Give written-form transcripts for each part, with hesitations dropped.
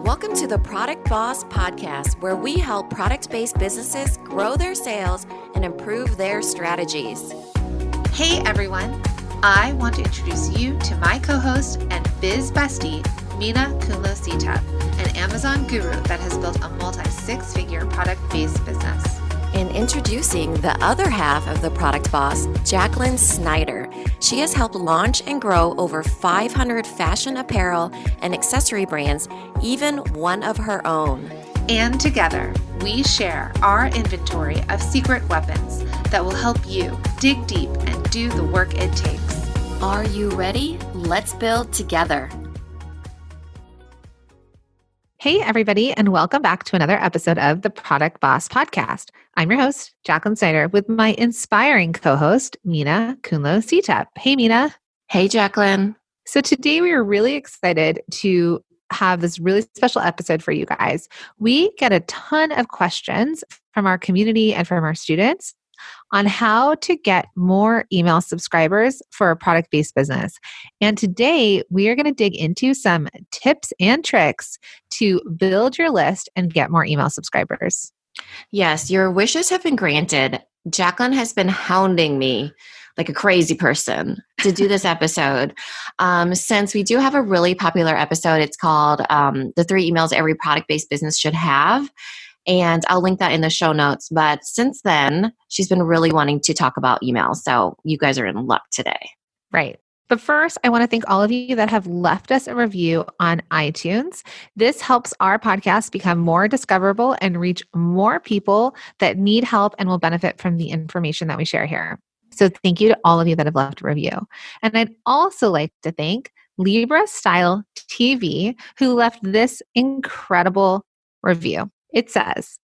Welcome to the Product Boss Podcast, where we help product-based businesses grow their sales and improve their strategies. Hey everyone, I want to introduce you to my co-host and biz bestie, Mina Kunlo-Sitep, an Amazon guru that has built a multi-six-figure product-based business. And introducing the other half of the Product Boss, Jacqueline Snyder. She has helped launch and grow over 500 fashion apparel and accessory brands, even one of her own. And together, we share our inventory of secret weapons that will help you dig deep and do the work it takes. Are you ready? Let's build together. Hey, everybody, and welcome back to another episode of the Product Boss Podcast. I'm your host, Jacqueline Snyder, with my inspiring co-host, Mina Kunlo-Sitep. Hey, Mina. Hey, Jacqueline. So today we are really excited to have this really special episode for you guys. We get a ton of questions from our community and from our students on how to get more email subscribers for a product-based business. And today we are going to dig into some tips and tricks to build your list and get more email subscribers. Yes, your wishes have been granted. Jacqueline has been hounding me like a crazy person to do this episode. Since we do have a really popular episode, it's called The 3 Emails Every Product-Based Business Should Have. And I'll link that in the show notes. But since then, she's been really wanting to talk about email. So you guys are in luck today. Right. But first, I want to thank all of you that have left us a review on iTunes. This helps our podcast become more discoverable and reach more people that need help and will benefit from the information that we share here. So thank you to all of you that have left a review. And I'd also like to thank Libra Style TV, who left this incredible review. It says,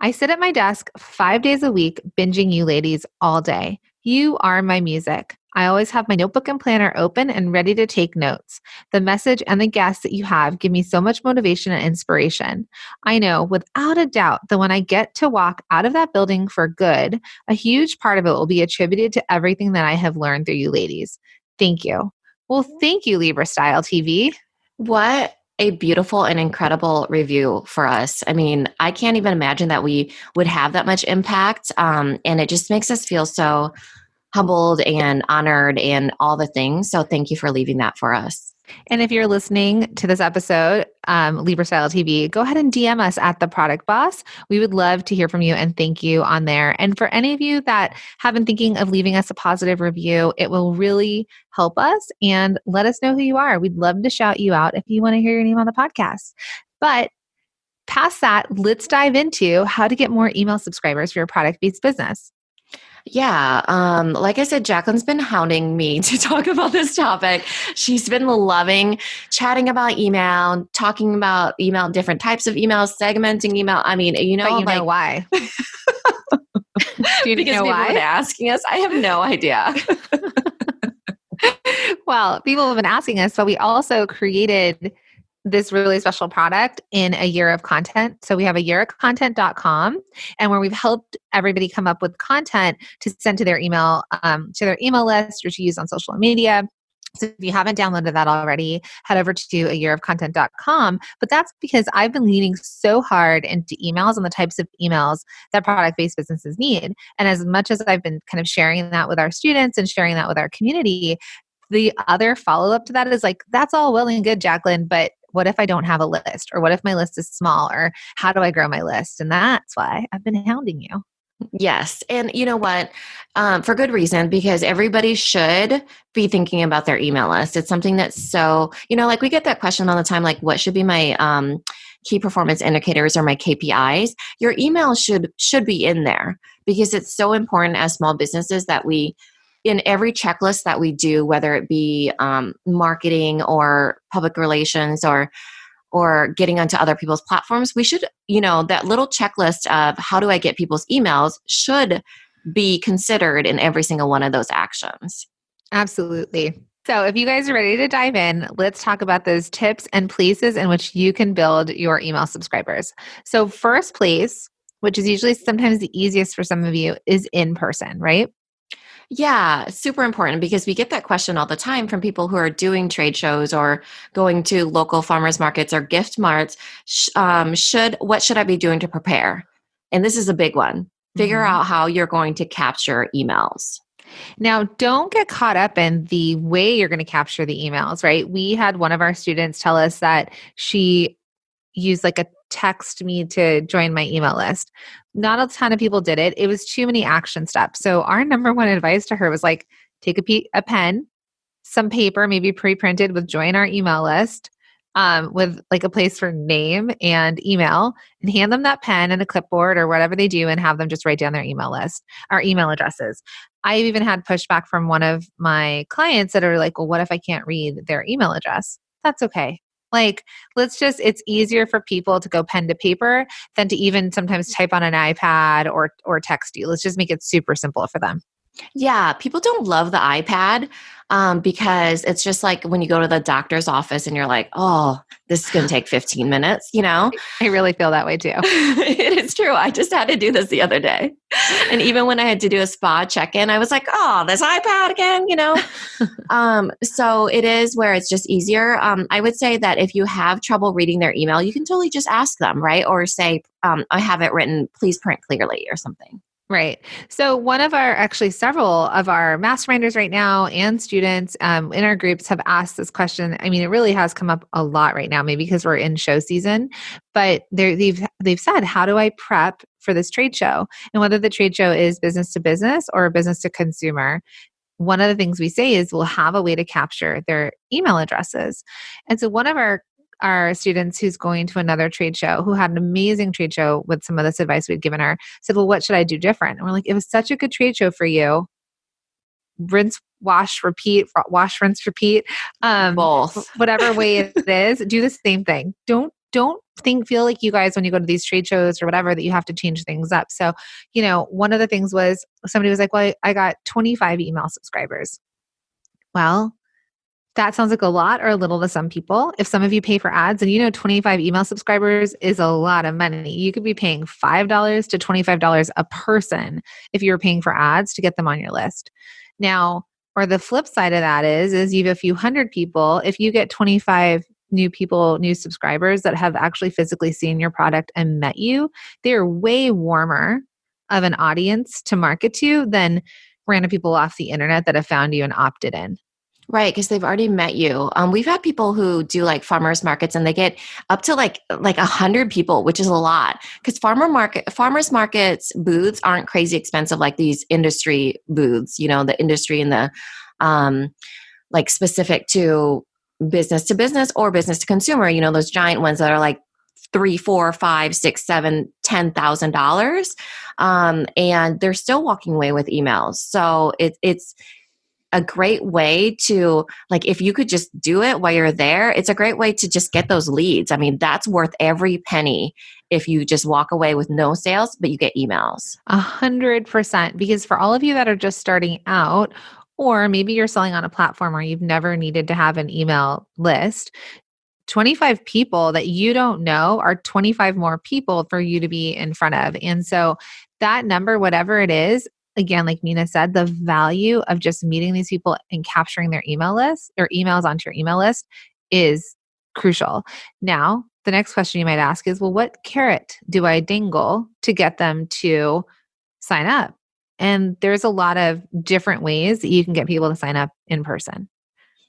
I sit at my desk 5 days a week, binging you ladies all day. You are my music. I always have my notebook and planner open and ready to take notes. The message and the guests that you have give me so much motivation and inspiration. I know without a doubt that when I get to walk out of that building for good, a huge part of it will be attributed to everything that I have learned through you ladies. Thank you. Well, thank you, Libra Style TV. What a beautiful and incredible review for us. I mean, I can't even imagine that we would have that much impact. And it just makes us feel so humbled and honored and all the things. So thank you for leaving that for us. And if you're listening to this episode, Libra Style TV, go ahead and DM us at The Product Boss. We would love to hear from you and thank you on there. And for any of you that have been thinking of leaving us a positive review, it will really help us and let us know who you are. We'd love to shout you out if you want to hear your name on the podcast. But past that, let's dive into how to get more email subscribers for your product-based business. Yeah. Like I said, Jacqueline's been hounding me to talk about this topic. She's been loving chatting about email, talking about email, different types of emails, segmenting email. I mean, know why? Do you because know people why? have been asking us. I have no idea. Well, people have been asking us, but we also created this really special product in a year of content. So we have a yearofcontent.com and where we've helped everybody come up with content to send to their email list or to use on social media. So if you haven't downloaded that already, head over to a yearofcontent.com. But that's because I've been leaning so hard into emails and the types of emails that product-based businesses need. And as much as I've been kind of sharing that with our students and sharing that with our community, the other follow-up to that is like, that's all well and good, Jacqueline, but what if I don't have a list? Or what if my list is small? Or how do I grow my list? And that's why I've been hounding you. Yes. And you know what? For good reason, because everybody should be thinking about their email list. It's something that's so, like we get that question all the time, like what should be my key performance indicators or my KPIs? Your email should be in there because it's so important as small businesses that we, in every checklist that we do, whether it be marketing or public relations or getting onto other people's platforms, we should, that little checklist of how do I get people's emails should be considered in every single one of those actions. Absolutely. So if you guys are ready to dive in, let's talk about those tips and places in which you can build your email subscribers. So first place, which is usually sometimes the easiest for some of you, is in person, right? Yeah, super important because we get that question all the time from people who are doing trade shows or going to local farmers markets or gift marts. What should I be doing to prepare? And this is a big one. Figure Mhm. out how you're going to capture emails. Now, don't get caught up in the way you're going to capture the emails, right? We had one of our students tell us that she used like a text me to join my email list. Not a ton of people did it. It was too many action steps. So our number one advice to her was like, take a pen, some paper, maybe pre-printed with join our email list, with like a place for name and email, and hand them that pen and a clipboard or whatever they do and have them just write down their email list, our email addresses. I've even had pushback from one of my clients that are like, well, what if I can't read their email address? That's okay. Like, it's easier for people to go pen to paper than to even sometimes type on an iPad or text you. Let's just make it super simple for them. Yeah, people don't love the iPad because it's just like when you go to the doctor's office and you're like, oh, this is going to take 15 minutes, you know? I really feel that way too. It is true. I just had to do this the other day. And even when I had to do a spa check-in, I was like, oh, this iPad again, you know? So it is where it's just easier. I would say that if you have trouble reading their email, you can totally just ask them, right? Or say, I have it written, please print clearly or something. Right. So several of our masterminders right now and students in our groups have asked this question. I mean, it really has come up a lot right now, maybe because we're in show season, but they've said, how do I prep for this trade show? And whether the trade show is business to business or business to consumer, one of the things we say is we'll have a way to capture their email addresses. And so one of our students who's going to another trade show, who had an amazing trade show with some of this advice we'd given her, said, well, what should I do different? And we're like, it was such a good trade show for you. Rinse, wash, repeat, wash, rinse, repeat. Both. Whatever way it is, do the same thing. Don't feel like you guys, when you go to these trade shows or whatever, that you have to change things up. So, one of the things was somebody was like, well, I got 25 email subscribers. Well, that sounds like a lot or a little to some people. If some of you pay for ads and 25 email subscribers is a lot of money. You could be paying $5 to $25 a person if you're paying for ads to get them on your list. Now, or the flip side of that is you have a few hundred people. If you get 25 new subscribers that have actually physically seen your product and met you, they're way warmer of an audience to market to than random people off the internet that have found you and opted in. Right, because they've already met you. We've had people who do like farmers markets, and they get up to like 100 people, which is a lot. Because farmers markets booths aren't crazy expensive like these industry booths. The industry and the like specific to business or business to consumer. Those giant ones that are like $3, $4, $5, $6, $7, $10,000, and they're still walking away with emails. So it's a great way to, like, if you could just do it while you're there, it's a great way to just get those leads. I mean, that's worth every penny if you just walk away with no sales, but you get emails. 100%. Because for all of you that are just starting out, or maybe you're selling on a platform where you've never needed to have an email list, 25 people that you don't know are 25 more people for you to be in front of. And so that number, whatever it is, again, like Mina said, the value of just meeting these people and capturing their email list or emails onto your email list is crucial. Now, the next question you might ask is, well, what carrot do I dangle to get them to sign up? And there's a lot of different ways that you can get people to sign up in person.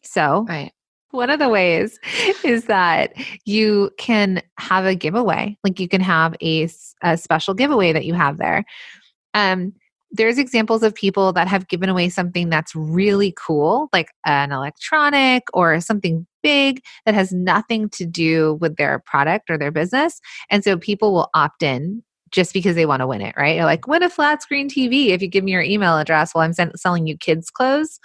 So, Right. One of the ways is that you can have a giveaway. Like you can have a special giveaway that you have there. There's examples of people that have given away something that's really cool, like an electronic or something big that has nothing to do with their product or their business. And so people will opt in just because they want to win it, right? You're like, win a flat screen TV if you give me your email address while I'm selling you kids' clothes.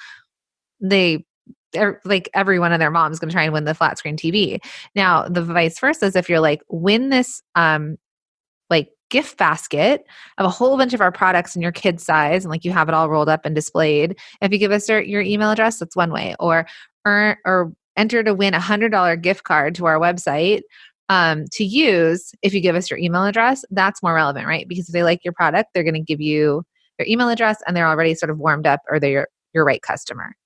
They're like every one of their moms going to try and win the flat screen TV. Now, the vice versa is if you're like, win this like gift basket of a whole bunch of our products in your kid's size, and like you have it all rolled up and displayed. If you give us your email address, that's one way. Or enter to win $100 gift card to our website to use if you give us your email address. That's more relevant, right? Because if they like your product, they're going their email address and they're already sort of warmed up or they're your right customer.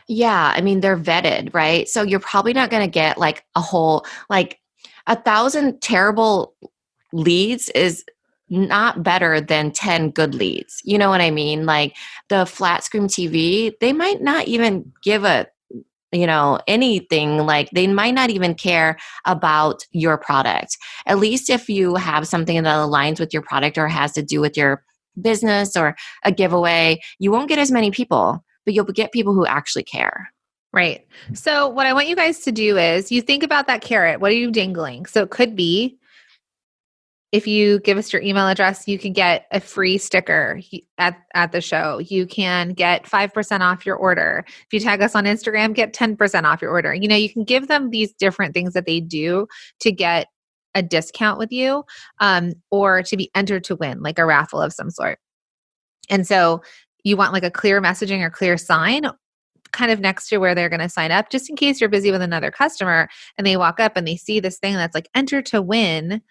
Yeah. I mean, they're vetted, right? So you're probably not going to get like a whole, like 1,000 terrible leads is not better than 10 good leads. You know what I mean? Like the flat screen TV, they might not even give a, anything, like they might not even care about your product. At least if you have something that aligns with your product or has to do with your business or a giveaway, you won't get as many people, but you'll get people who actually care. Right. So what I want you guys to do is you think about that carrot. What are you dangling? So it could be, if you give us your email address, you can get a free sticker at the show. You can get 5% off your order. If you tag us on Instagram, get 10% off your order. You can give them these different things that they do to get a discount with you, or to be entered to win, like a raffle of some sort. And so you want like a clear messaging or clear sign kind of next to where they're going to sign up, just in case you're busy with another customer and they walk up and they see this thing that's like enter to win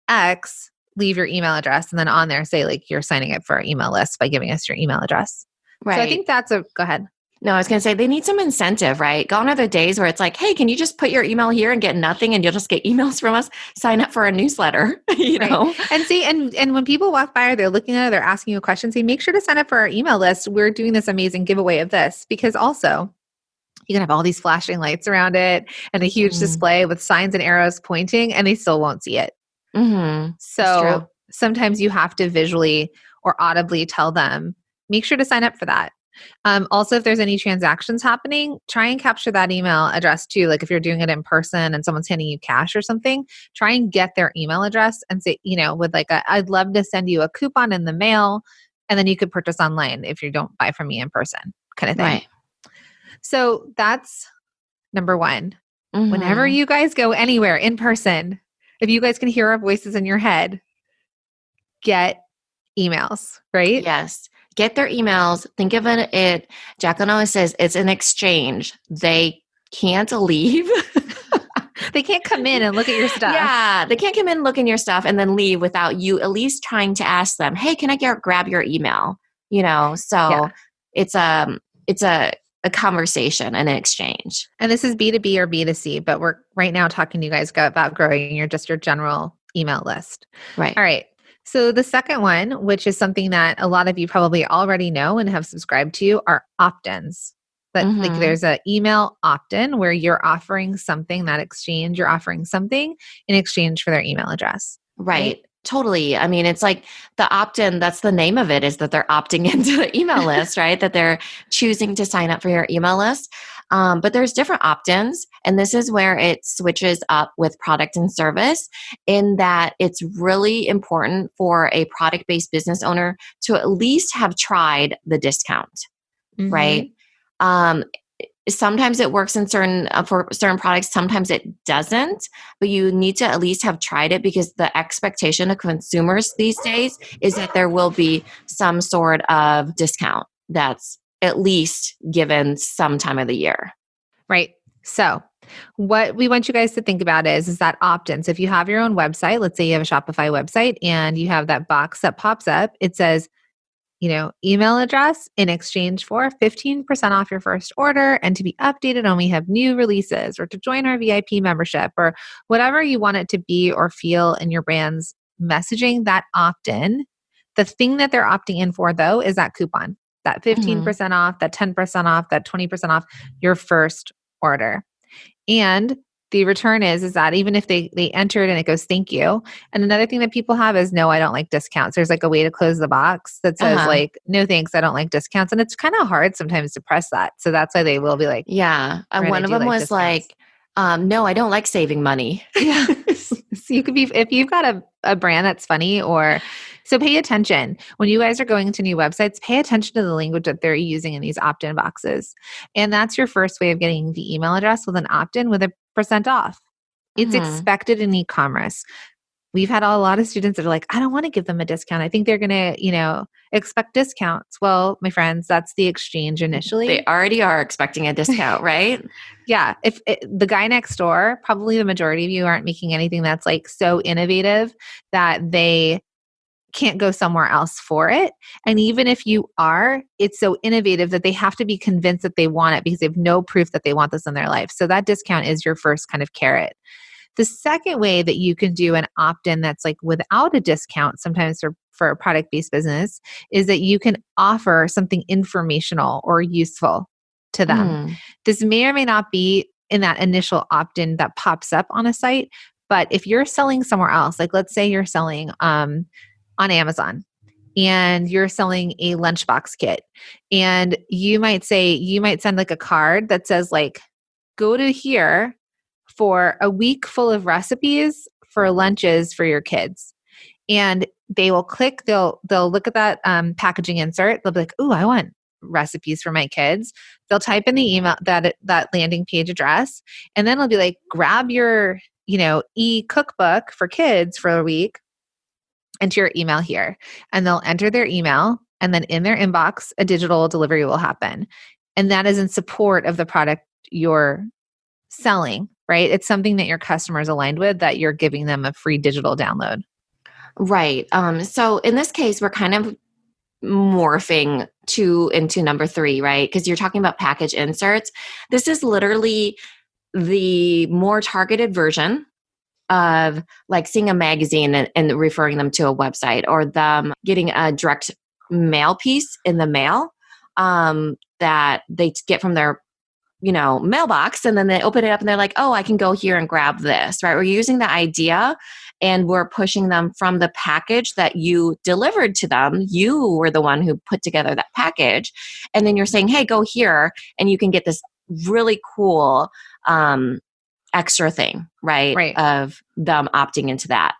X, leave your email address, and then on there say like you're signing up for our email list by giving us your email address. Right. So I think go ahead. No, I was going to say they need some incentive, right? Gone are the days where it's like, hey, can you just put your email here and get nothing and you'll just get emails from us? Sign up for a newsletter, know? And see, and when people walk by or they're looking at it, they're asking you a question, say, make sure to sign up for our email list. We're doing this amazing giveaway of this, because also you can have all these flashing lights around it and a huge display with signs and arrows pointing, and they still won't see it. Mm-hmm. So sometimes you have to visually or audibly tell them, make sure to sign up for that. Also, if there's any transactions happening, try and capture that email address too. Like if you're doing it in person and someone's handing you cash or something, try and get their email address and say, with like I'd love to send you a coupon in the mail, and then you could purchase online if you don't buy from me in person, kind of thing. Right. So that's number one. Mm-hmm. Whenever you guys go anywhere in person, if you guys can hear our voices in your head, get emails, right? Yes. Get their emails. Think of it. Jacqueline always says it's an exchange. They can't leave. They can't come in and look at your stuff. Yeah. They can't come in and look in your stuff and then leave without you at least trying to ask them, hey, can I grab your email? So it's a conversation and an exchange. And this is B2B or B2C, but we're right now talking to you guys about growing your general email list. Right. All right. So the second one, which is something that a lot of you probably already know and have subscribed to, are opt-ins. But like there's an email opt-in where you're offering something, that exchange, you're offering something in exchange for their email address. Right. Totally. I mean, it's like the opt-in, that's the name of it, is that they're opting into the email list, right? That they're choosing to sign up for your email list. But there's different opt-ins, and this is where it switches up with product and service, in that it's really important for a product-based business owner to at least have tried the discount, right? Sometimes it works in for certain products, sometimes it doesn't, but you need to at least have tried it, because the expectation of consumers these days is that there will be some sort of discount that's at least given some time of the year. Right. So what we want you guys to think about is that opt-in. So if you have your own website, let's say you have a Shopify website and you have that box that pops up, it says, email address in exchange for 15% off your first order, and to be updated when we have new releases, or to join our VIP membership, or whatever you want it to be or feel in your brand's messaging. That opt-in, the thing that they're opting in for though, is that coupon, that 15% off, that 10% off, that 20% off your first order. And the return is that even if they entered and it goes, thank you. And another thing that people have is, no, I don't like discounts. There's like a way to close the box that says like, no, thanks, I don't like discounts. And it's kind of hard sometimes to press that. So that's why they will be like, yeah. One of them was discounts. Like, no, I don't like saving money. Yeah. So you could be, if you've got a brand that's funny, so pay attention. When you guys are going into new websites, pay attention to the language that they're using in these opt-in boxes. And that's your first way of getting the email address, with an opt-in with a % off. It's expected in e-commerce. We've had a lot of students that are like, I don't want to give them a discount. I think they're going to, expect discounts. Well, my friends, that's the exchange initially. They already are expecting a discount, right? Yeah. If the guy next door, probably the majority of you aren't making anything that's like so innovative that they can't go somewhere else for it. And even if you are, it's so innovative that they have to be convinced that they want it because they have no proof that they want this in their life. So that discount is your first kind of carrot. The second way that you can do an opt-in that's like without a discount, sometimes for a product-based business, is that you can offer something informational or useful to them. This may or may not be in that initial opt-in that pops up on a site, but if you're selling somewhere else, like let's say you're selling on Amazon and you're selling a lunchbox kit, and you might send like a card that says like, go to here for a week full of recipes for lunches for your kids. And they will click, they'll look at that packaging insert. They'll be like, "Ooh, I want recipes for my kids." They'll type in the email, that landing page address, and then it'll be like, grab your, e-cookbook for kids for a week, enter your email here. And they'll enter their email, and then in their inbox, a digital delivery will happen. And that is in support of the product you're selling, right? It's something that your customers aligned with, that you're giving them a free digital download. Right. So in this case, we're kind of morphing into number 3, right? Because you're talking about package inserts. This is literally the more targeted version of like seeing a magazine and referring them to a website, or them getting a direct mail piece in the mail that they get from their mailbox, and then they open it up and they're like, "Oh, I can go here and grab this," right? We're using the idea and we're pushing them from the package that you delivered to them. You were the one who put together that package. And then you're saying, "Hey, go here and you can get this really cool extra thing," right? Of them opting into that.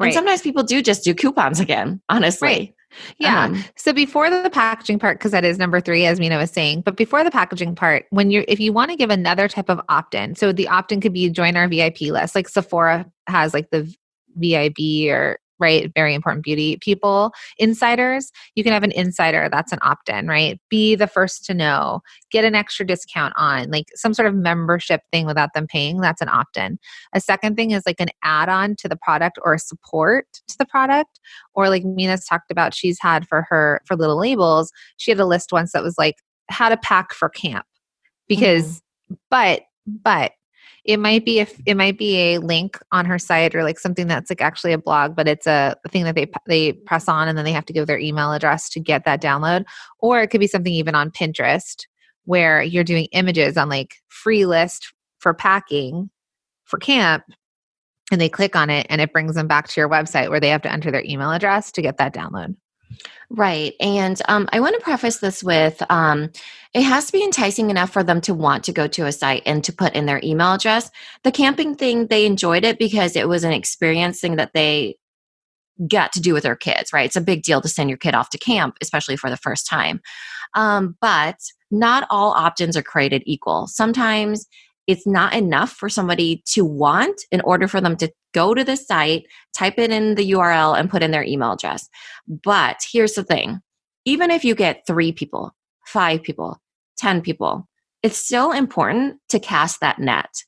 Right. And sometimes people do just do coupons again, honestly. Right. Yeah. So before the packaging part, because that is number 3, as Mina was saying, but before the packaging part, if you want to give another type of opt-in, so the opt-in could be join our VIP list, like Sephora has like the VIB, or right, very important beauty people, insiders. You can have an insider, that's an opt-in, right? Be the first to know, get an extra discount on, like some sort of membership thing without them paying, that's an opt-in. A second thing is like an add-on to the product or a support to the product, or like Mina's talked about, she's had for Little Labels, she had a list once that was like how to pack for camp, because but it might be a link on her site, or like something that's like actually a blog, but it's a thing that they press on and then they have to give their email address to get that download. Or it could be something even on Pinterest where you're doing images on like free list for packing for camp, and they click on it and it brings them back to your website where they have to enter their email address to get that download. Right. And I want to preface this with it has to be enticing enough for them to want to go to a site and to put in their email address. The camping thing, they enjoyed it because it was an experience thing that they got to do with their kids, right? It's a big deal to send your kid off to camp, especially for the first time. But not all opt-ins are created equal. Sometimes it's not enough for somebody to want in order for them to go to the site, type it in the URL, and put in their email address. But here's the thing. Even if you get 3 people, 5 people, 10 people, it's still important to cast that net,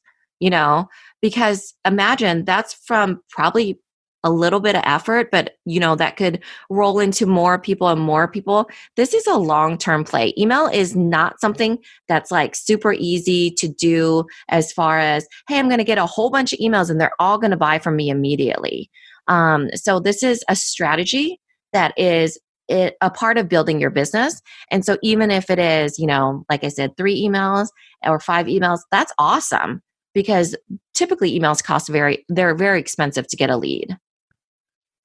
because imagine that's from probably a little bit of effort, but that could roll into more people and more people. This is a long-term play. Email is not something that's like super easy to do as far as, hey, I'm going to get a whole bunch of emails and they're all going to buy from me immediately. So this is a strategy that is a part of building your business. And so even if it is, like I said, 3 emails or 5 emails, that's awesome, because typically emails they're very expensive to get a lead.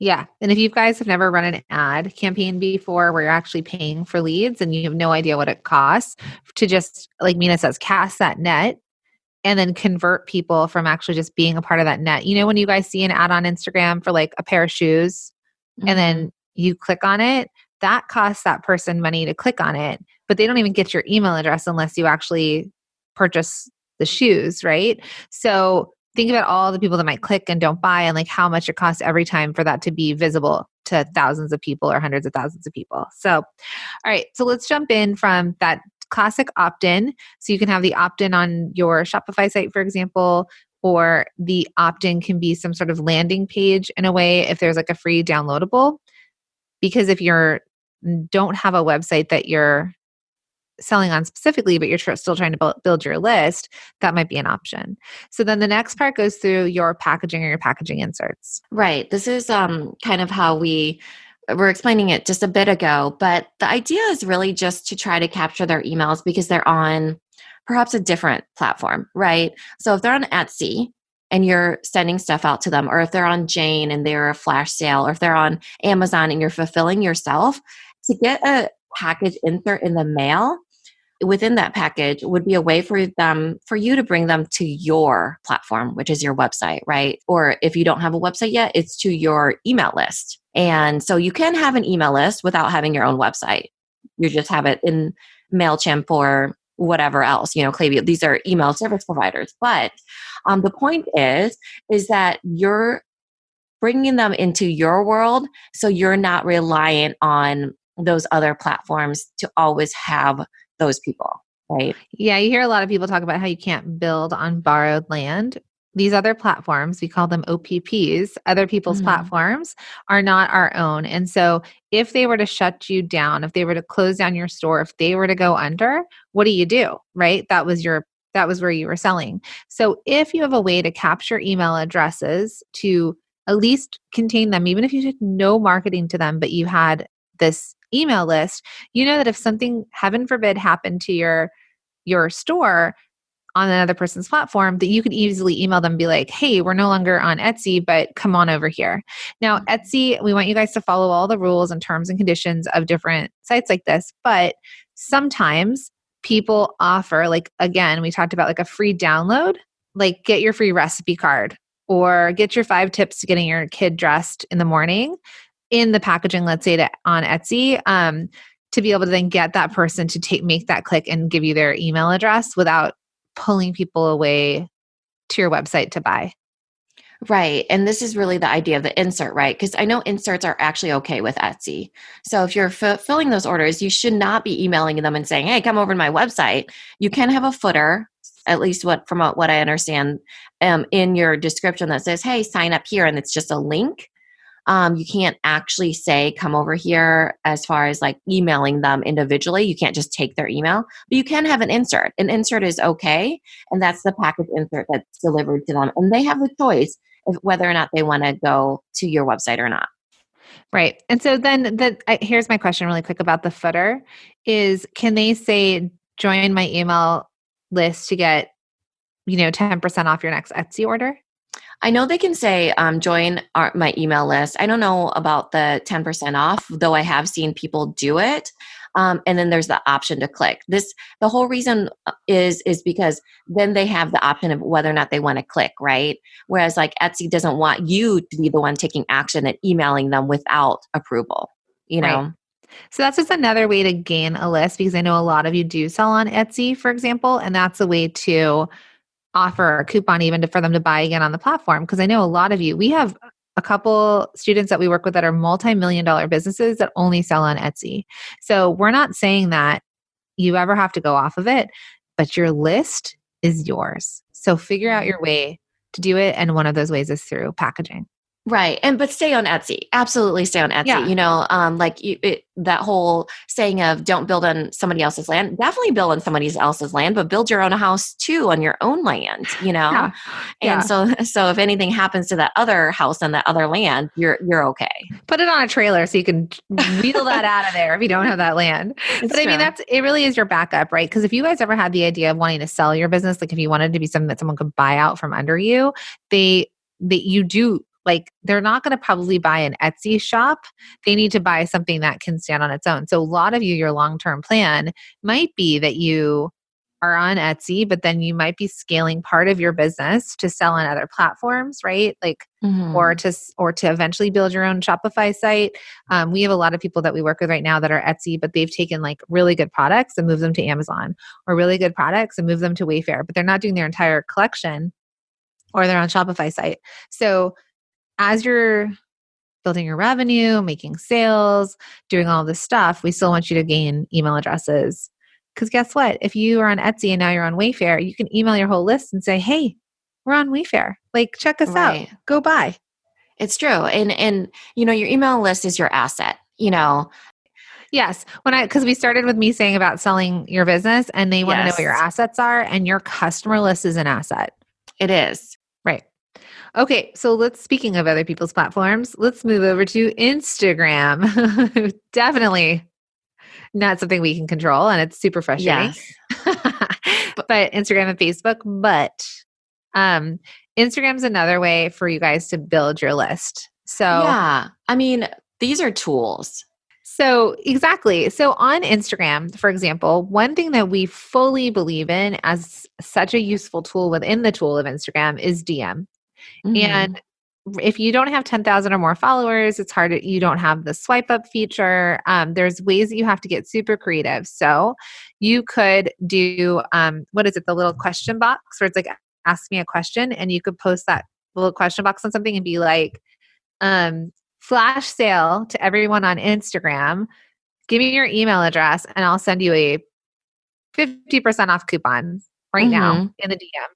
Yeah. And if you guys have never run an ad campaign before where you're actually paying for leads and you have no idea what it costs to just, like Mina says, cast that net and then convert people from actually just being a part of that net. When you guys see an ad on Instagram for like a pair of shoes and then you click on it, that costs that person money to click on it, but they don't even get your email address unless you actually purchase the shoes, right? So think about all the people that might click and don't buy, and like how much it costs every time for that to be visible to thousands of people or hundreds of thousands of people. So, all right. So let's jump in from that classic opt-in. So you can have the opt-in on your Shopify site, for example, or the opt-in can be some sort of landing page in a way if there's like a free downloadable. Because if you're don't have a website that you're selling on specifically, but you're still trying to build your list, that might be an option. So then the next part goes through your packaging or your packaging inserts. Right. This is kind of how we were explaining it just a bit ago, but the idea is really just to try to capture their emails because they're on perhaps a different platform, right? So if they're on Etsy and you're sending stuff out to them, or if they're on Jane and they're a flash sale, or if they're on Amazon and you're fulfilling yourself, to get a package insert in the mail within that package would be a way for you to bring them to your platform, which is your website, right? Or if you don't have a website yet, it's to your email list. And so you can have an email list without having your own website. You just have it in MailChimp or whatever else, Klaviyo. These are email service providers. But the point is that you're bringing them into your world, so you're not reliant on those other platforms to always have those people, right? Yeah, you hear a lot of people talk about how you can't build on borrowed land. These other platforms, we call them OPPs, other people's platforms, are not our own. And so if they were to shut you down, if they were to close down your store, if they were to go under, what do? Right? That was where you were selling. So if you have a way to capture email addresses to at least contain them, even if you did no marketing to them, but you had this email list, you know that if something, heaven forbid, happened to your store on another person's platform, that you could easily email them and be like, hey, we're no longer on Etsy, but come on over here. Now, Etsy, we want you guys to follow all the rules and terms and conditions of different sites like this, but sometimes people offer, like, again, we talked about like a free download, like get your free recipe card or get your 5 tips to getting your kid dressed in the morning in the packaging, let's say on Etsy, to be able to then get that person to make that click and give you their email address without pulling people away to your website to buy. Right. And this is really the idea of the insert, right? Because I know inserts are actually okay with Etsy. So if you're fulfilling those orders, you should not be emailing them and saying, hey, come over to my website. You can have a footer, at least from what I understand, in your description that says, hey, sign up here. And it's just a link. You can't actually say, come over here as far as like emailing them individually. You can't just take their email, but you can have an insert. An insert is okay. And that's the package insert that's delivered to them. And they have the choice of whether or not they want to go to your website or not. Right. And so then here's my question really quick about the footer is, can they say, join my email list to get, 10% off your next Etsy order? I know they can say, join my email list. I don't know about the 10% off, though I have seen people do it. And then there's the option to click. The whole reason is because then they have the option of whether or not they want to click, right? Whereas like Etsy doesn't want you to be the one taking action and emailing them without approval, know? Right. So that's just another way to gain a list, because I know a lot of you do sell on Etsy, for example, and that's a way to offer a coupon even for them to buy again on the platform. Because I know a lot of you, we have a couple students that we work with that are multi-million-dollar businesses that only sell on Etsy. So we're not saying that you ever have to go off of it, but your list is yours. So figure out your way to do it. And one of those ways is through packaging. Right. But stay on Etsy. Absolutely stay on Etsy. Yeah. That whole saying of don't build on somebody else's land, definitely build on somebody else's land, but build your own house too on your own land, Yeah. And so if anything happens to that other house on that other land, you're okay. Put it on a trailer so you can wheel that out of there if you don't have that land. But I mean, it really is your backup, right? Because if you guys ever had the idea of wanting to sell your business, like if you wanted to be something that someone could buy out from under you, you do. Like they're not going to probably buy an Etsy shop. They need to buy something that can stand on its own. So a lot of you, your long-term plan might be that you are on Etsy, but then you might be scaling part of your business to sell on other platforms, right? Like, or to eventually build your own Shopify site. We have a lot of people that we work with right now that are Etsy, but they've taken like really good products and moved them to Amazon, or really good products and moved them to Wayfair, but they're not doing their entire collection, or they're on Shopify site. So as you're building your revenue, making sales, doing all this stuff, we still want you to gain email addresses. Because guess what? If you are on Etsy and now you're on Wayfair, you can email your whole list and say, hey, we're on Wayfair. Like, check us out. Go buy. It's true. And your email list is your asset. you know, Yes. Because we started with me saying about selling your business and they want to know what your yes, assets are, and your customer list is an asset. it is. Right. Okay. So speaking of other people's platforms, let's move over to Instagram. Definitely not something we can control, and it's super frustrating. Yes. But Instagram and Facebook, but um, Instagram's another way for you guys to build your list. Yeah. I mean, these are tools. So exactly. So on Instagram, for example, one thing that we fully believe in as such a useful tool within the tool of Instagram is DM. Hmm. And if you don't have 10,000 or more followers, it's hard. You don't have the swipe up feature. There's ways that you have to get super creative. So you could do, what is it? The little question box where it's like, ask me a question, and you could post that little question box on something and be like, flash sale to everyone on Instagram. Give me your email address and I'll send you a 50% off coupon right now Hmm. in the DM.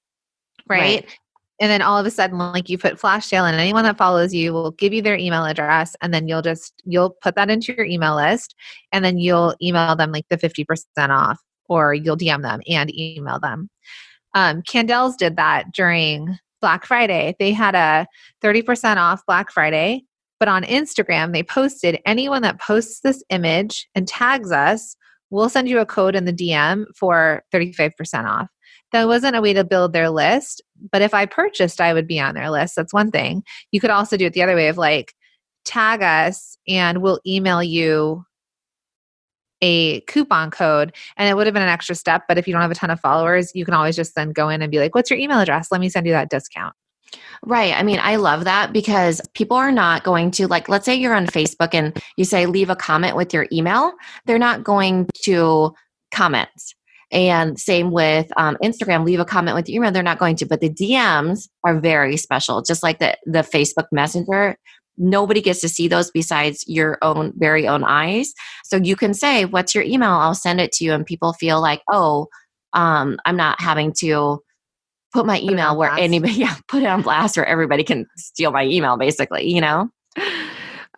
Right. Right. And then all of a sudden, like you put flash sale and anyone that follows you will give you their email address. And then you'll put that into your email list, and then you'll email them like the 50% off, or you'll DM them and email them. Candel's did that during Black Friday. They had a 30% off Black Friday, but on Instagram, they posted, anyone that posts this image and tags us, we'll send you a code in the DM for 35% off. That wasn't a way to build their list, but if I purchased, I would be on their list. That's one thing. You could also do it the other way of like, tag us and we'll email you a coupon code, and it would have been an extra step. But if you don't have a ton of followers, you can always just then go in and be like, what's your email address? Let me send you that discount. Right. I mean, I love that because people are not going to, like, let's say you're on Facebook and you say, leave a comment with your email. They're not going to comment. And same with Instagram, leave a comment with your email. They're not going to, but the DMs are very special. Just like the Facebook Messenger, nobody gets to see those besides your own very own eyes. So you can say, what's your email? I'll send it to you. And people feel like, oh, I'm not having to put my Put it email on where blast. anybody, yeah, put it on blast where everybody can steal my email, basically, you know?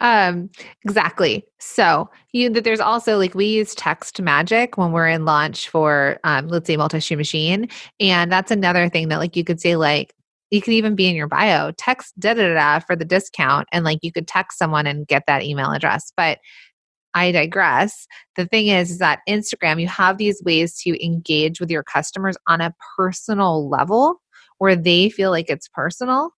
Um, exactly. So there's also like, we use text magic when we're in launch for let's say Multi Shoe Machine. And that's another thing that like you could say, like, you could even be in your bio, text da da da for the discount, and like you could text someone and get that email address. But I digress. The thing is that Instagram, you have these ways to engage with your customers on a personal level where they feel like it's personal.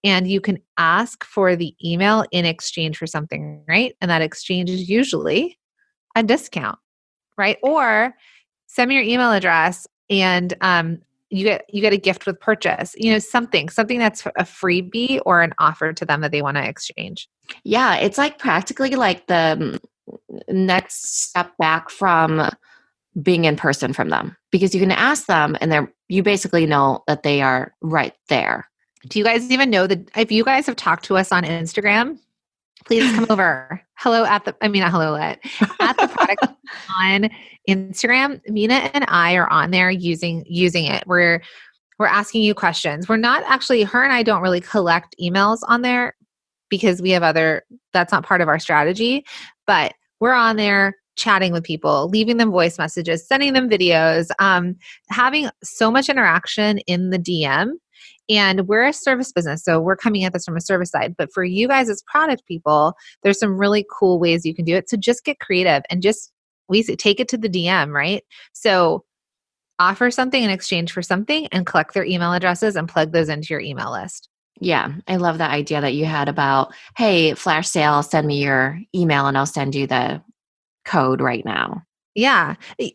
And you can ask for the email in exchange for something, right? And that exchange is usually a discount, right? Or send me your email address and you get a gift with purchase. Something that's a freebie or an offer to them that they want to exchange. Yeah, it's like practically like the next step back from being in person from them because you can ask them and you basically know that they are right there. Do you guys even know that if you guys have talked to us on Instagram, please come over. Not hello at the product on Instagram. Mina and I are on there using it. We're asking you questions. We're not actually, her and I don't really collect emails on there because we have that's not part of our strategy, but we're on there chatting with people, leaving them voice messages, sending them videos, having so much interaction in the DM. And we're a service business, so we're coming at this from a service side. But for you guys as product people, there's some really cool ways you can do it. So just get creative and we say, take it to the DM, right? So offer something in exchange for something and collect their email addresses and plug those into your email list. Yeah, I love that idea that you had about, hey, flash sale, send me your email and I'll send you the code right now. Yeah.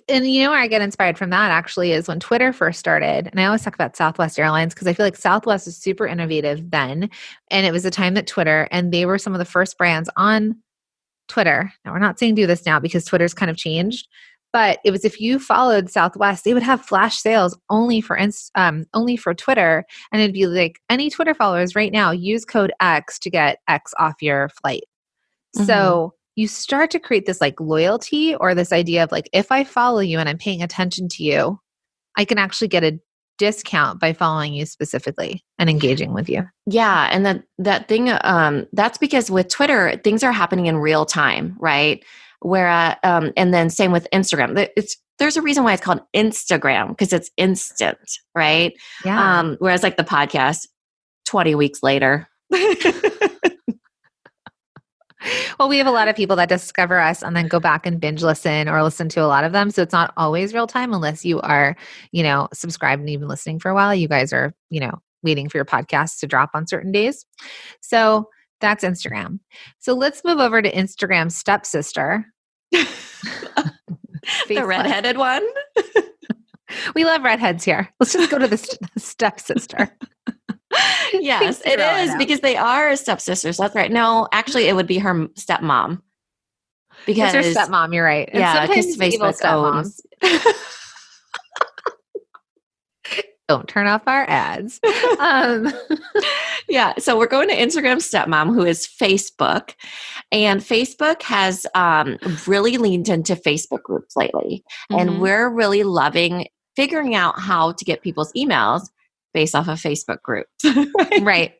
And where I get inspired from that actually is when Twitter first started. And I always talk about Southwest Airlines because I feel like Southwest was super innovative then. And it was a time that Twitter, and they were some of the first brands on Twitter. Now, we're not saying do this now because Twitter's kind of changed. But it was, if you followed Southwest, they would have flash sales only for Twitter. And it'd be like, any Twitter followers right now, use code X to get X off your flight. Mm-hmm. So you start to create this like loyalty or this idea of like, if I follow you and I'm paying attention to you, I can actually get a discount by following you specifically and engaging with you. Yeah. And that thing, that's because with Twitter, things are happening in real time, right? Where, and then same with Instagram. There's a reason why it's called Instagram, because it's instant, right? Yeah. Whereas like the podcast, 20 weeks later. Well, we have a lot of people that discover us and then go back and binge listen or listen to a lot of them. So it's not always real time unless you are, subscribed and even listening for a while. You guys are, waiting for your podcasts to drop on certain days. So that's Instagram. So let's move over to Instagram stepsister. The redheaded one. We love redheads here. Let's just go to the stepsister. Yes, it is because they are stepsisters. That's right. No, actually, it would be her stepmom. Because it's her stepmom, you're right. Yeah, because Facebook owns. Don't turn off our ads. Yeah, so we're going to Instagram stepmom, who is Facebook. And Facebook has really leaned into Facebook groups lately. Mm-hmm. And we're really loving figuring out how to get people's emails based off of Facebook groups. Right.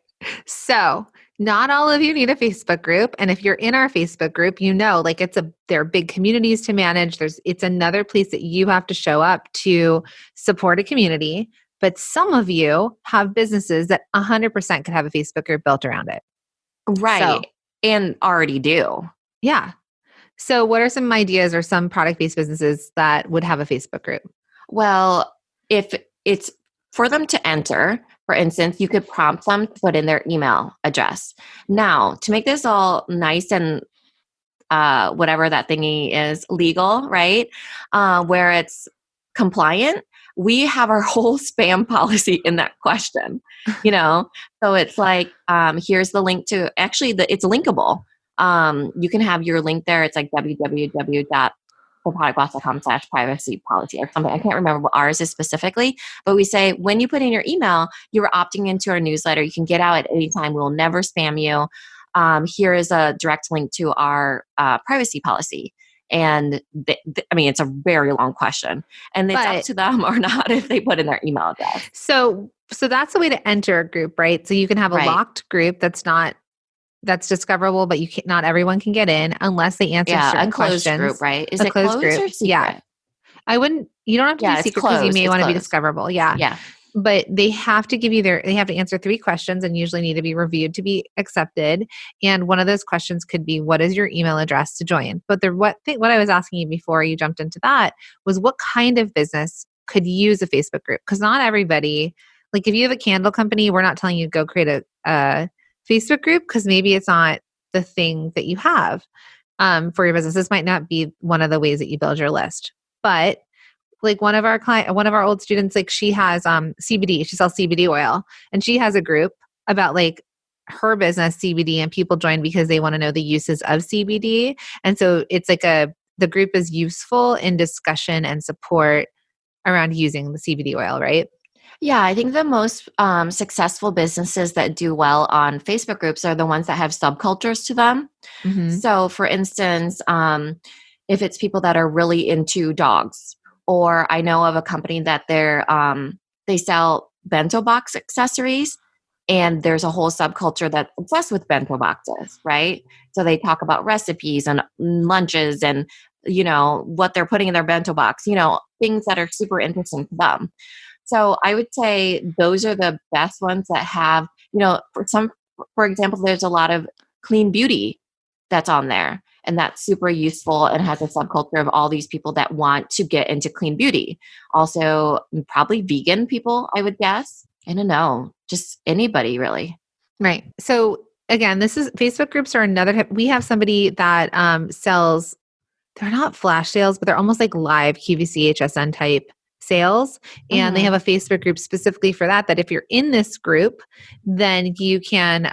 So not all of you need a Facebook group. And if you're in our Facebook group, there are big communities to manage. It's another place that you have to show up to support a community. But some of you have businesses that 100% could have a Facebook group built around it. Right. And already do. Yeah. So what are some ideas or some product-based businesses that would have a Facebook group? Well, if it's for them to enter, for instance, you could prompt them to put in their email address. Now, to make this all nice and whatever that thingy is, legal, right? Where it's compliant, we have our whole spam policy in that question, So it's like, here's the link to, actually, it's linkable. You can have your link there. It's like www.theproductboss.com/privacy policy or something. I can't remember what ours is specifically, but we say, when you put in your email, you are opting into our newsletter. You can get out at any time. We'll never spam you. Here is a direct link to our privacy policy. And it's a very long question, and it's up to them or not if they put in their email address. So that's the way to enter a group, right? So you can have a locked group that's discoverable, but not everyone can get in unless they answer certain questions. A closed group, right? Is it closed group or secret? Yeah. You don't have to be secret because you may want to be discoverable. Yeah. Yeah. But they have to they have to answer 3 questions and usually need to be reviewed to be accepted. And one of those questions could be, what is your email address to join? But what I was asking you before you jumped into that was, what kind of business could use a Facebook group? Because not everybody, like if you have a candle company, we're not telling you to go create a Facebook group because maybe it's not the thing that you have for your business. This might not be one of the ways that you build your list. But like one of our old students, like she has CBD, she sells CBD oil, and she has a group about like her business CBD, and people join because they want to know the uses of CBD. And so it's like the group is useful in discussion and support around using the CBD oil, right? Yeah, I think the most successful businesses that do well on Facebook groups are the ones that have subcultures to them. Mm-hmm. So for instance, if it's people that are really into dogs, or I know of a company that they sell bento box accessories, and there's a whole subculture that's obsessed with bento boxes, right? So they talk about recipes and lunches and, what they're putting in their bento box, things that are super interesting to them. So I would say those are the best ones that have, for example, there's a lot of clean beauty that's on there. And that's super useful and has a subculture of all these people that want to get into clean beauty. Also, probably vegan people, I would guess. I don't know. Just anybody, really. Right. So again, Facebook groups are another type. We have somebody that sells, they're not flash sales, but they're almost like live QVC, HSN type sales. And they have a Facebook group specifically for that if you're in this group, then you can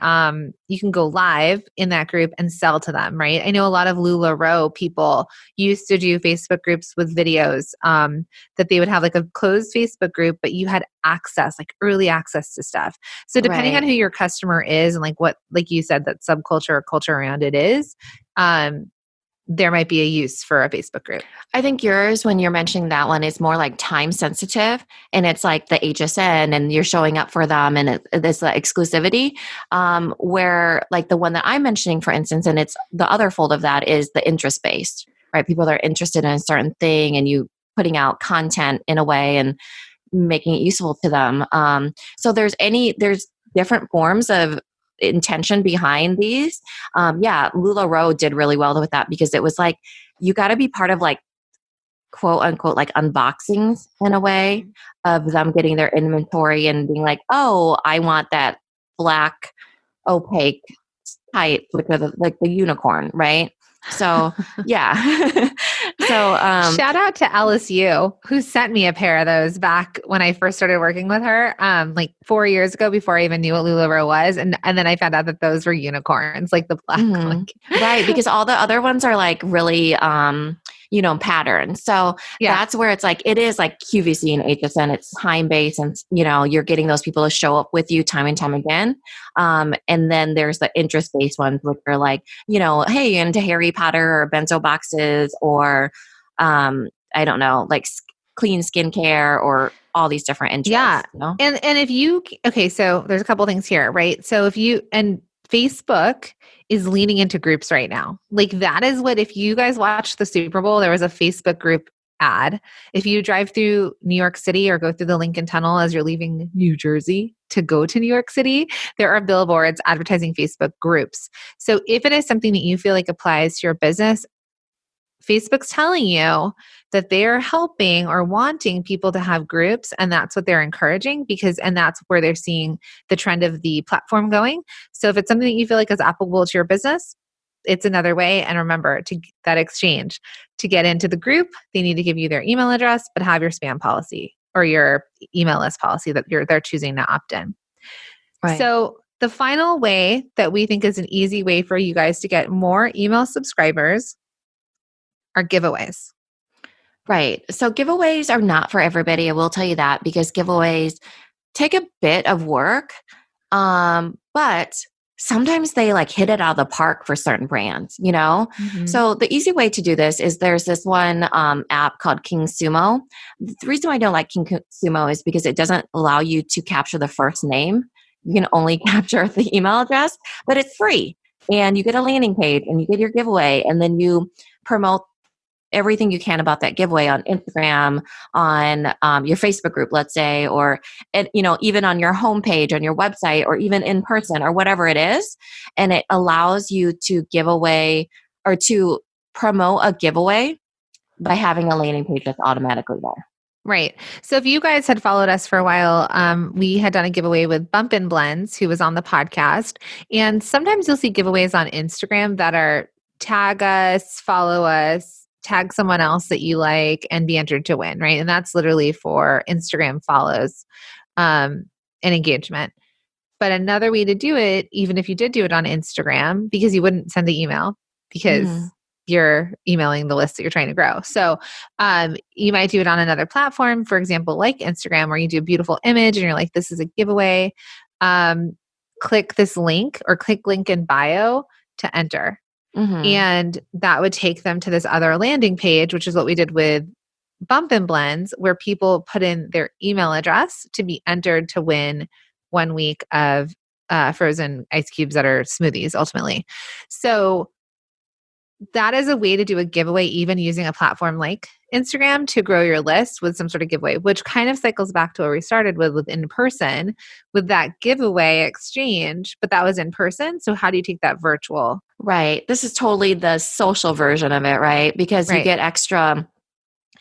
go live in that group and sell to them, right? I know a lot of LuLaRoe people used to do Facebook groups with videos that they would have like a closed Facebook group, but you had access, like early access to stuff. So depending on who your customer is and like what, like you said, that subculture or culture around it is, there might be a use for a Facebook group. I think yours, when you're mentioning that one, is more like time sensitive, and it's like the HSN and you're showing up for them, and it's the exclusivity. Where like the one that I'm mentioning, for instance, and it's the other fold of that is the interest based, right? People that are interested in a certain thing and you putting out content in a way and making it useful to them. So there's different forms of intention behind these. LuLaRoe did really well with that because it was like, you got to be part of like quote unquote like unboxings in a way of them getting their inventory and being like, oh, I want that black opaque type with like the unicorn, right? So yeah. So shout out to LSU who sent me a pair of those back when I first started working with her, like 4 years ago before I even knew what LuLaRoe was. And then I found out that those were unicorns, like the black one. Right. Because all the other ones are like really patterns. So that's where it's like, it is like QVC and HSN, it's time based, and you're getting those people to show up with you time and time again. And then there's the interest based ones, which are like, hey, you're into Harry Potter or bento boxes or I don't know, like clean skincare or all these different interests. Yeah. And if you, so there's a couple things here, right? So Facebook is leaning into groups right now. Like that is what, if you guys watched the Super Bowl, there was a Facebook group ad. If you drive through New York City or go through the Lincoln Tunnel as you're leaving New Jersey to go to New York City, there are billboards advertising Facebook groups. So if it is something that you feel like applies to your business, Facebook's telling you that they're helping or wanting people to have groups, and that's what they're encouraging and that's where they're seeing the trend of the platform going. So if it's something that you feel like is applicable to your business, it's another way. And remember that exchange to get into the group, they need to give you their email address, but have your spam policy or your email list policy that they're choosing to opt in. Right. So the final way that we think is an easy way for you guys to get more email subscribers are giveaways. Right. So giveaways are not for everybody. I will tell you that, because giveaways take a bit of work. But sometimes they like hit it out of the park for certain brands, Mm-hmm. So the easy way to do this is there's this one app called KingSumo. The reason why I don't like KingSumo is because it doesn't allow you to capture the first name. You can only capture the email address, but it's free. And you get a landing page and you get your giveaway, and then you promote everything you can about that giveaway on Instagram, on your Facebook group, let's say, or even on your homepage, on your website, or even in person, or whatever it is. And it allows you to give away or to promote a giveaway by having a landing page that's automatically there. Right. So if you guys had followed us for a while, we had done a giveaway with Bumpin' Blends, who was on the podcast. And sometimes you'll see giveaways on Instagram that are tag us, follow us, tag someone else that you like, and be entered to win, right? And that's literally for Instagram follows and engagement. But another way to do it, even if you did do it on Instagram, because you wouldn't send the email because you're emailing the list that you're trying to grow. So you might do it on another platform, for example, like Instagram, where you do a beautiful image and you're like, this is a giveaway. Click this link or click link in bio to enter. Mm-hmm. And that would take them to this other landing page, which is what we did with Bumpin' Blends, where people put in their email address to be entered to win 1 week of frozen ice cubes that are smoothies, ultimately. So that is a way to do a giveaway, even using a platform like Instagram, to grow your list with some sort of giveaway, which kind of cycles back to what we started with in person, with that giveaway exchange, but that was in person. So how do you take that virtual? Right. This is totally the social version of it, right? Because you get extra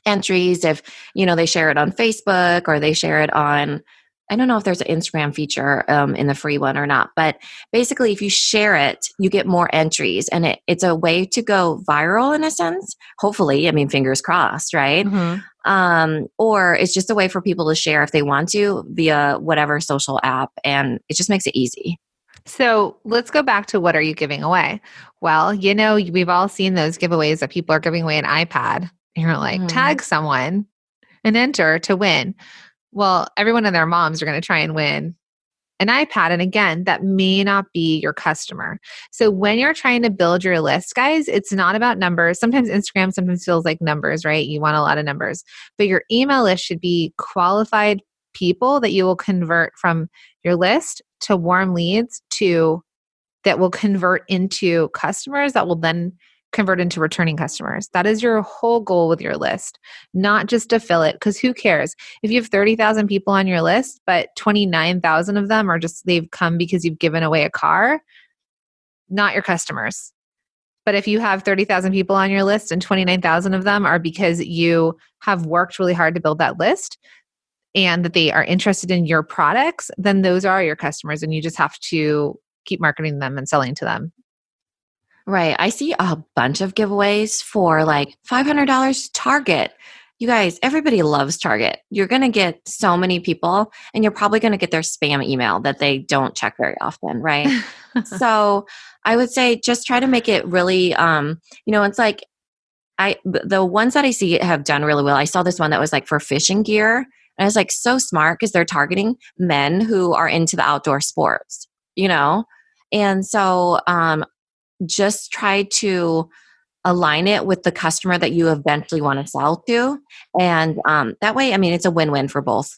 entries if, they share it on Facebook, or they share it on, I don't know if there's an Instagram feature in the free one or not, but basically if you share it, you get more entries, and it's a way to go viral in a sense. Hopefully, fingers crossed, right? Mm-hmm. Or it's just a way for people to share if they want to via whatever social app, and it just makes it easy. So let's go back to, what are you giving away? Well, we've all seen those giveaways that people are giving away an iPad. And you're like, tag someone and enter to win. Well, everyone and their moms are going to try and win an iPad. And again, that may not be your customer. So when you're trying to build your list, guys, it's not about numbers. Sometimes Instagram sometimes feels like numbers, right? You want a lot of numbers, but your email list should be qualified people that you will convert from your list to warm leads to that will convert into customers that will then convert into returning customers. That is your whole goal with your list, not just to fill it. Because who cares? If you have 30,000 people on your list, but 29,000 of them are just, they've come because you've given away a car, not your customers. But if you have 30,000 people on your list and 29,000 of them are because you have worked really hard to build that list and that they are interested in your products, then those are your customers and you just have to keep marketing them and selling to them. Right. I see a bunch of giveaways for like $500 Target. You guys, everybody loves Target. You're going to get so many people and you're probably going to get their spam email that they don't check very often, right? So I would say just try to make it really, it's like the ones that I see have done really well. I saw this one that was like for fishing gear. And I was like, so smart because they're targeting men who are into the outdoor sports, And so, just try to align it with the customer that you eventually want to sell to. And that way, it's a win-win for both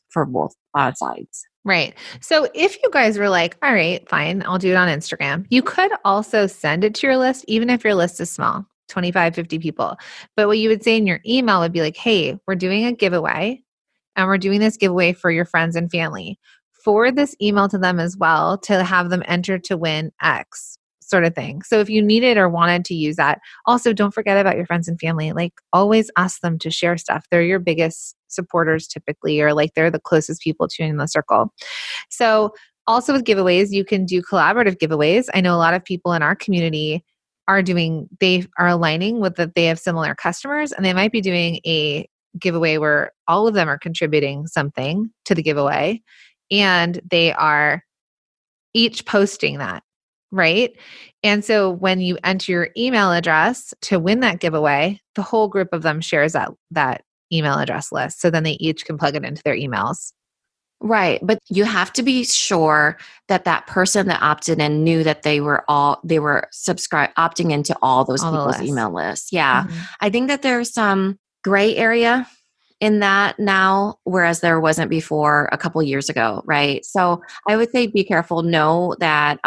sides. Right. So if you guys were like, all right, fine, I'll do it on Instagram. You could also send it to your list, even if your list is small, 25, 50 people. But what you would say in your email would be like, hey, we're doing a giveaway and we're doing this giveaway for your friends and family. Forward this email to them as well to have them enter to win X. Sort of thing. So if you needed or wanted to use that, also don't forget about your friends and family. Like always ask them to share stuff. They're your biggest supporters typically, or like they're the closest people to you in the circle. So also with giveaways, you can do collaborative giveaways. I know a lot of people in our community they are aligning with that they have similar customers and they might be doing a giveaway where all of them are contributing something to the giveaway and they are each posting that. Right. And so when you enter your email address to win that giveaway, the whole group of them shares that email address list. So then they each can plug it into their emails. Right. But you have to be sure that person that opted in knew that they were opting into all those people's email lists. Yeah. Mm-hmm. I think that there's some gray area in that now, whereas there wasn't before a couple years ago. Right. So I would say be careful. Know that,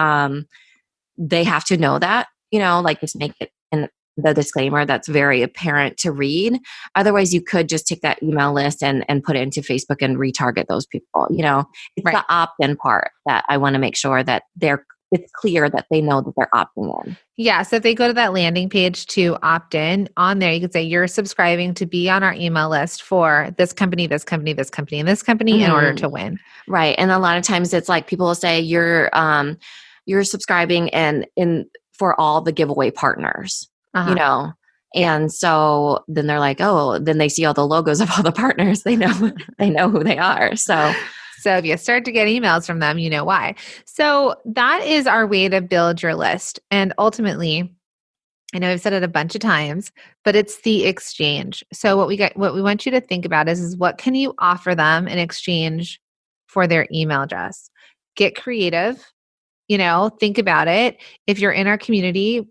they have to know that, like just make it in the disclaimer that's very apparent to read. Otherwise, you could just take that email list and put it into Facebook and retarget those people. It's right. The opt-in part that I want to make sure that it's clear that they know that they're opting in. Yeah. So if they go to that landing page to opt in, on there, you could say you're subscribing to be on our email list for this company, this company, this company, and this company mm-hmm. in order to win. Right. And a lot of times it's like people will say you're subscribing and for all the giveaway partners, and so then they're like, oh, then they see all the logos of all the partners. They know who they are. So if you start to get emails from them, you know why. So that is our way to build your list. And ultimately, I know I've said it a bunch of times, but it's the exchange. So what we want you to think about is what can you offer them in exchange for their email address? Get creative. Think about it. If you're in our community,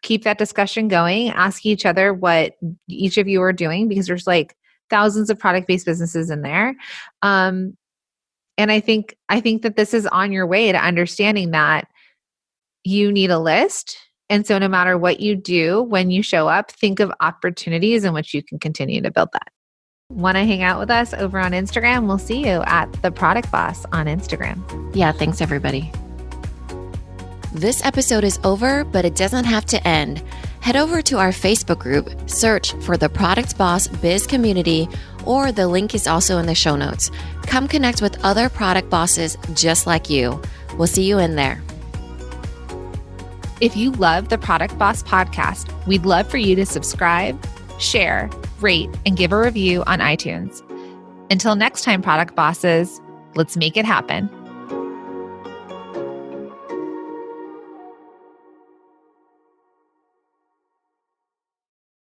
keep that discussion going. Ask each other what each of you are doing because there's like thousands of product-based businesses in there. And I think that this is on your way to understanding that you need a list. And so no matter what you do when you show up, think of opportunities in which you can continue to build that. Want to hang out with us over on Instagram? We'll see you at The Product Boss on Instagram. Yeah, thanks everybody. This episode is over, but it doesn't have to end. Head over to our Facebook group, search for the Product Boss Biz Community, or the link is also in the show notes. Come connect with other product bosses just like you. We'll see you in there. If you love the Product Boss podcast, we'd love for you to subscribe, share, rate, and give a review on iTunes. Until next time, Product Bosses, let's make it happen.